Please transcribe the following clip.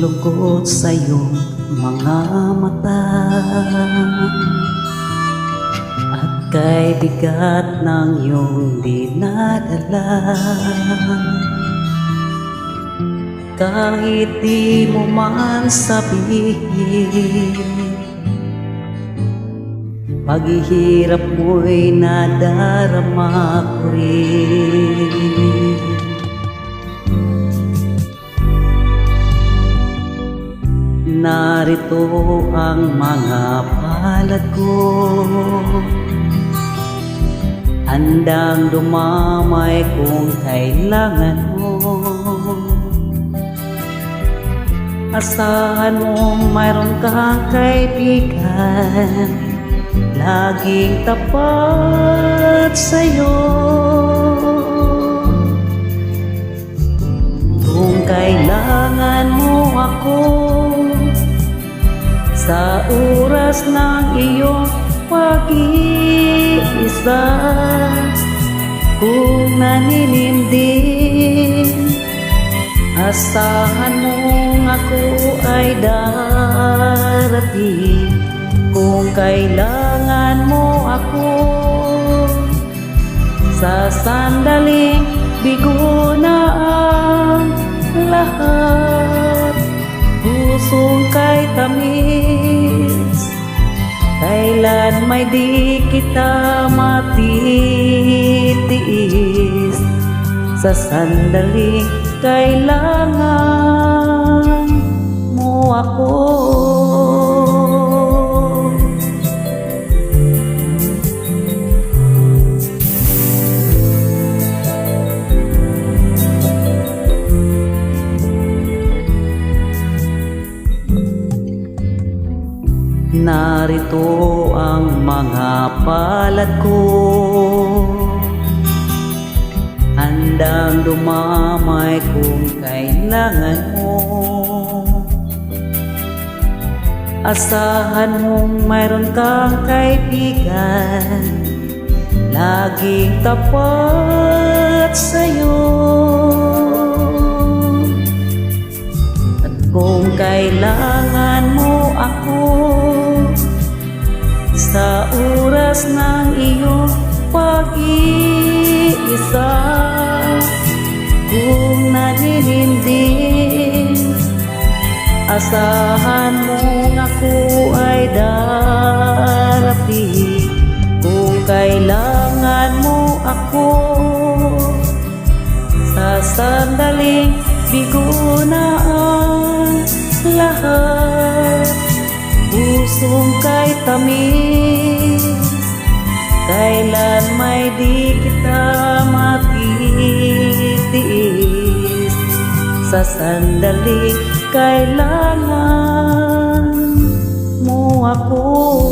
lungkot sa iyong mga mata, at kay bigat ng iyong dinadala. Kahit di mo man sabihin, paghihirap mo'y nadarama ko rin. Narito ang mga palad ko, handang dumamay kung kailangan mo. Asahan mo mayroon kang kaibigan, laging tapat sa'yo. Kung kailangan mo ako sa oras ng iyong pag-iisa, kung nanininding, asahan mong ako ay darating. Kung kailangan mo ako sa sandaling bigo na ang lahat, pusong kay tamis, kailan may di kita matitiis. Sa sandaling kailangan mo ako. Narito ang mga palad ko, handang dumamay kung kailangan mo. Asahan mong mayroon kang kaibigan, laging tapat sa'yo. At kung kailangan mo ako sa oras ng iyong pag-iisa, kung nanininding, asahan mong ako ay darating. Kung kailangan mo ako sa sandaling bigo na ang lahat, pusong kay tamis, kailan may di kita matitiis. Sa sandaling kailangan mo ako.